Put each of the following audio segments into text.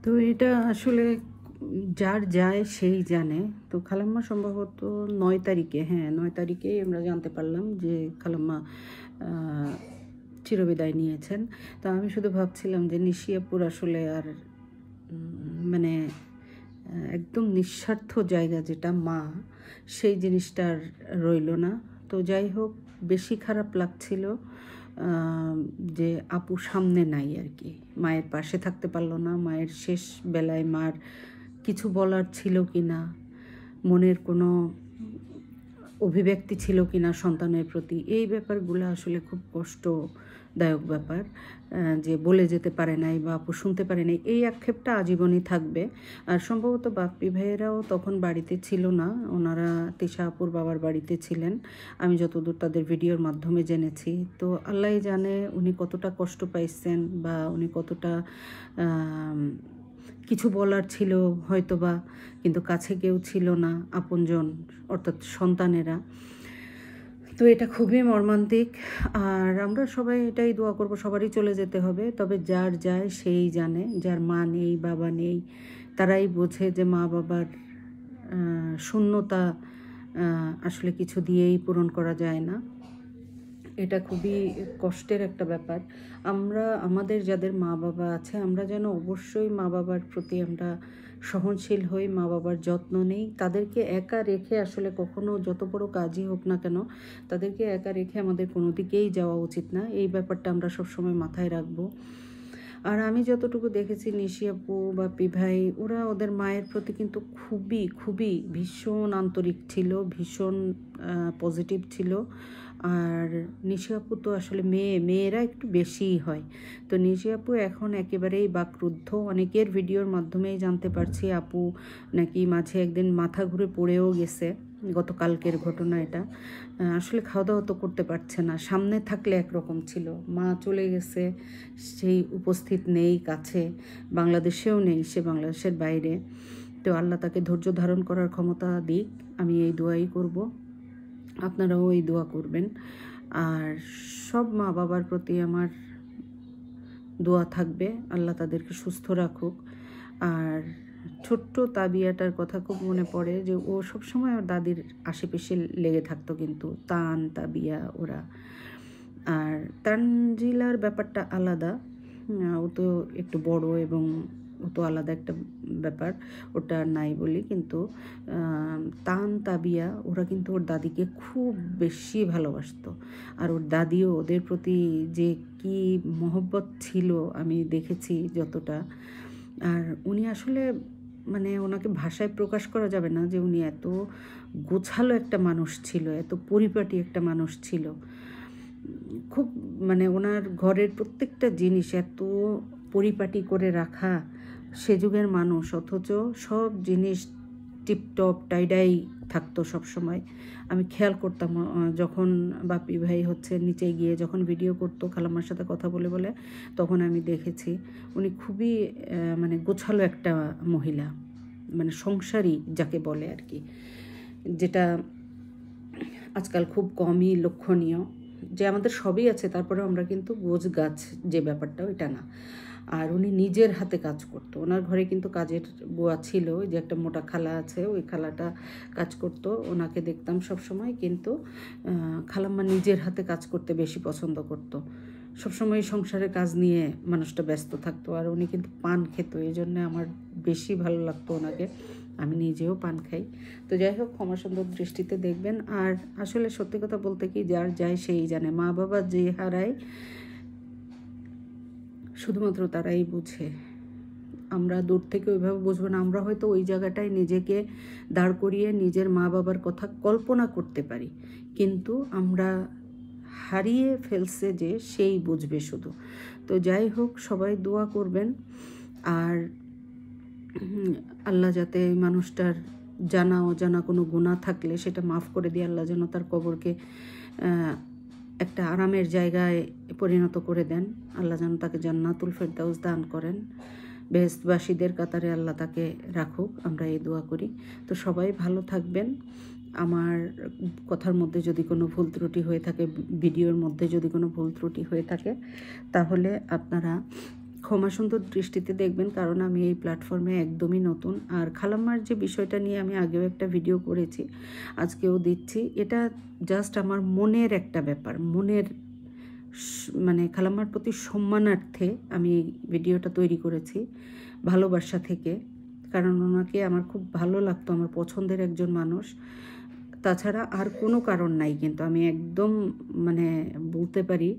তো এটা আসলে যার যায় সেই জানে। তো খালাম্মা সম্ভবত 9 তারিখে, হ্যাঁ 9 তারিখেই আমরা জানতে পারলাম যে খালাম্মা চিরবিদায় নিয়েছেন। তো আমি শুধু ভাবছিলাম যে নিশিয়াপুর আসলে আর মানে একদম নিঃস্বার্থ জায়গা যেটা মা, সেই জিনিসটা আর রইল না। তো যাই হোক, বেশি খারাপ লাগছিল যে আপু সামনে নাই আর কি, মায়ের পাশে থাকতে পারলো না। মায়ের শেষ বেলায় মার কিছু বলার ছিল কি না, মনের কোনো অভিব্যক্তি ছিল কি না সন্তানের প্রতি, এই ব্যাপারগুলো আসলে খুব কষ্টদায়ক ব্যাপার। যে বলে যেতে পারে নাই বা আপু শুনতে পারে নাই, এই আক্ষেপটা আজীবনই থাকবে। আর সম্ভবত বাপ্পি ভাইয়েরাও তখন বাড়িতে ছিল না, ওনারা তিশা আপুর বাবার বাড়িতে ছিলেন, আমি যতদূর তাদের ভিডিওর মাধ্যমে জেনেছি। তো আল্লাহ জানে উনি কতটা কষ্ট পাইছেন বা উনি কতটা কিছু বলার ছিল হয়তোবা, কিন্তু কাছে কেউ ছিল না আপনজন, অর্থাৎ সন্তানেরা। তো এটা খুবই মর্মান্তিক। আর আমরা সবাই এটাই দোয়া করব, সবারই চলে যেতে হবে, তবে যার যায় সেই জানে। যার মা নেই বাবা নেই তারাই বোঝে যে মা বাবার শূন্যতা আসলে কিছু দিয়েই পূরণ করা যায় না। এটা খুবই কষ্টের একটা ব্যাপার। আমরা আমাদের যাদের মা বাবা আছে, আমরা যেন অবশ্যই মা বাবার প্রতি আমরা সহনশীল হই, মা বাবার যত্ন নেই। তাদেরকে একা রেখে আসলে কখনো যত বড় কাজই হোক না কেন, তাদেরকে একা রেখে আমাদের কোনো দিকেই যাওয়া উচিত না। এই ব্যাপারটা আমরা সবসময় মাথায় রাখবো। আর আমি যতটুকু দেখেছি নিশি আপু, বাপ্পি ভাই, ওরা ওদের মায়ের প্রতি কিন্তু খুবই খুবই ভীষণ আন্তরিক ছিল, ভীষণ পজিটিভ ছিল। আর নিশি আপু তো আসলে মেয়েরা একটু বেশিই হয়। তো নিশি আপু এখন একেবারেই বাকরুদ্ধ। অনেকের ভিডিওর মাধ্যমেই জানতে পারছি আপু নাকি মাঝে একদিন মাথা ঘুরে পড়েও গেছে, গতকালকের ঘটনা এটা। আসলে খাওয়া দাওয়া তো করতে পারছে না, সামনে থাকলে একরকম ছিল, মা চলে গেছে, সেই উপস্থিত নেই কাছে, বাংলাদেশেও নেই, সে বাংলাদেশের বাইরে। তো আল্লাহ তাকে ধৈর্য ধারণ করার ক্ষমতা দিক, আমি এই দোয়াই করব, আপনারাও এই দোয়া করবেন। আর সব মা বাবার প্রতি আমার দোয়া থাকবে, আল্লাহ তাদেরকে সুস্থ রাখুক। আর ছোট্ট তাবিয়াটার কথা খুব মনে পড়ে, যে ও সবসময় ওর দাদির আশেপাশে লেগে থাকতো, কিন্তু তান তাবিয়া ওরা। আর তানজিলার ব্যাপারটা আলাদা, ও তো একটু বড় এবং ও তো আলাদা একটা ব্যাপার, ওটা নাই বলি। কিন্তু তান তাবিয়া ওরা কিন্তু ওর দাদিকে খুব বেশি ভালোবাসতো। আর ওর দাদিও ওদের প্রতি যে কি মহব্বত ছিল আমি দেখেছি যতটা। আর উনি আসলে মানে ওনাকে ভাষায় প্রকাশ করা যাবে না যে উনি এত গোছালো একটা মানুষ ছিল, এত পরিপাটি একটা মানুষ ছিল। খুব মানে ওনার ঘরের প্রত্যেকটা জিনিস এত পরিপাটি করে রাখা, সে যুগের মানুষ, অথচ সব জিনিস টিপটপ টাইডাই থাকতো সব সময়। আমি খেয়াল করতাম যখন বাপি ভাই হচ্ছে নিচে গিয়ে যখন ভিডিও করতো খালাম্মার সাথে কথা বলে বলে, তখন আমি দেখেছি উনি খুবই মানে গোছালো একটা মহিলা, মানে সংসারী যাকে বলে আর কি, যেটা আজকাল খুব কমই লক্ষণীয়। যে আমাদের সবই আছে, তারপরে আমরা কিন্তু গোছ গাছ যে ব্যাপারটা ওইটা না। আর উনি নিজের হাতে কাজ করতো, ওনার ঘরে কিন্তু কাজের বুয়া ছিল, ওই যে একটা মোটা খালা আছে, ওই খালাটা কাজ করতো, ওনাকে দেখতাম সব সময়। কিন্তু খালাম্মা নিজের হাতে কাজ করতে বেশি পছন্দ করতো, সবসময় সংসারের কাজ নিয়ে মানুষটা ব্যস্ত থাকতো। আর উনি কিন্তু পান খেত, এই জন্য আমার বেশি ভালো লাগতো ওনাকে, আমি নিজেও পান খাই। তো যাই হোক, ক্ষমা সুন্দর দৃষ্টিতে দেখবেন। আর আসলে সত্যি কথা বলতে কি, যার যায় সেই জানে, মা বাবা যে হারায় শুধুমাত্র তারাই বুঝে। আমরা দূর থেকে ওইভাবে বুঝবো না, আমরা হয়তো ওই জায়গাটায় নিজেকে দাঁড় করিয়ে নিজের মা বাবার কথা কল্পনা করতে পারি, কিন্তু আমরা হারিয়ে ফেলছে যে সেই বুঝবে শুধু। তো যাই হোক, সবাই দোয়া করবেন। আর আল্লাহ যাতে এই মানুষটার জানা অজানা কোনো গুনাহ থাকলে সেটা মাফ করে দিয়ে আল্লাহ যেন তার কবরকে একটা আরামের জায়গায় পরিণত করে দেন। আল্লাহ যেন তাকে জান্নাতুল ফেরদাউস দান করেন, বেহেশতবাসীদের কাতারে আল্লাহ তাকে রাখুক, আমরা এই দোয়া করি। তো সবাই ভালো থাকবেন। আমার কথার মধ্যে যদি কোনো ভুল ত্রুটি হয়ে থাকে, ভিডিওর মধ্যে যদি কোনো ভুল ত্রুটি হয়ে থাকে, তাহলে আপনারা ক্ষমা সুন্দর দৃষ্টিতে দেখবেন, কারণ আমি এই প্ল্যাটফর্মে একদমই নতুন। আর খালাম্মার যে বিষয়টা নিয়ে আমি আগেও একটা ভিডিও করেছি, আজকেও দিচ্ছি, এটা জাস্ট আমার মনের একটা ব্যাপার, মনের মানে খালাম্মার প্রতি সম্মানার্থে আমি এই ভিডিওটা তৈরি করেছি, ভালোবাসা থেকে। কারণ ওনাকে আমার খুব ভালো লাগতো, আমার পছন্দের একজন মানুষ। তাছাড়া আর কোনো কারণ নাই, কিন্তু আমি একদম মানে বলতে পারি,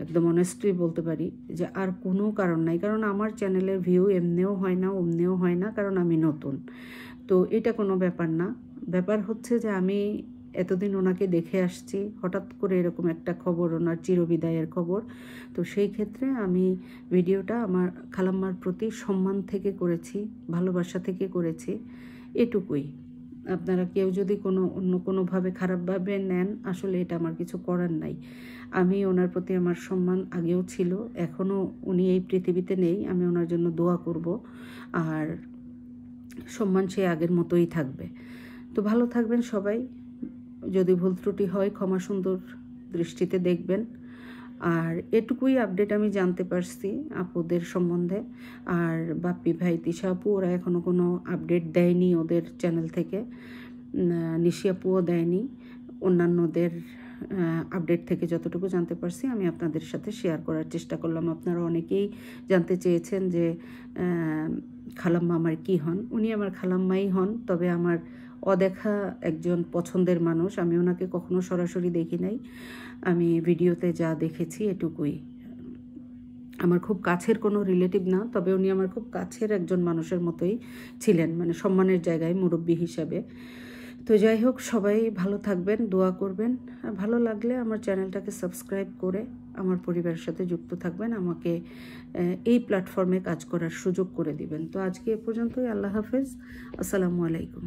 একদম অনেস্টলি বলতে পারি যে আর কোনো কারণ নাই। কারণ আমার চ্যানেলের ভিউ এমনিও হয় না, অমনিও হয় না, কারণ আমি নতুন। তো এটা কোনো ব্যাপার না। ব্যাপার হচ্ছে যে আমি এতদিন ওনাকে দেখে আসছি, হঠাৎ করে এরকম একটা খবর, ওনার চিরবিদায়ের খবর। তো সেই ক্ষেত্রে আমি ভিডিওটা আমার খালাম্মার প্রতি সম্মান থেকে করেছি, ভালোবাসা থেকে করেছি, এটুকুই। আপনারা কেউ যদি অন্য কোনোভাবে খারাপভাবে নেন, আসলে এটা আমার কিছু করার নাই। আমি ওনার প্রতি আমার সম্মান আগেও ছিল, এখনও উনি এই পৃথিবীতে নেই, আমি ওনার জন্য দোয়া করব। আর সম্মান সে আগের মতোই থাকবে। তো ভালো থাকবেন সবাই। যদি ভুল ত্রুটি হয় ক্ষমা সুন্দর দৃষ্টিতে দেখবেন। আর এটুকুই আপডেট আমি জানতে পারছি আপুদের সম্বন্ধে। আর বাপ্পি ভাই, তিশা আপু ওরা এখনও কোনো আপডেট দেয়নি ওদের চ্যানেল থেকে, নিশি আপুও দেয়নি। অন্যান্যদের আপডেট থেকে যতটুকু জানতে পারছি আমি আপনাদের সাথে শেয়ার করার চেষ্টা করলাম। আপনারা অনেকেই জানতে চেয়েছেন যে খালাম্মা আমার কী হন। উনি আমার খালাম্মাই হন, তবে আমার অদেখা একজন পছন্দের মানুষ। আমি ওনাকে কখনো সরাসরি দেখি নাই, আমি ভিডিওতে যা দেখেছি এটুকুই। আমার খুব কাছের কোনো রিলেটিভ না, তবে উনি আমার খুব কাছের একজন মানুষের মতোই ছিলেন, মানে সম্মানের জায়গায় মুরব্বি হিসাবে। তো যাই হোক, সবাই ভালো থাকবেন, দোয়া করবেন। আর ভালো লাগলে আমার চ্যানেলটাকে সাবস্ক্রাইব করে আমার পরিবারের সাথে যুক্ত থাকবেন, আমাকে এই প্ল্যাটফর্মে কাজ করার সুযোগ করে দিবেন। তো আজকে এ পর্যন্তই। আল্লাহ হাফেজ, আসসালামু আলাইকুম।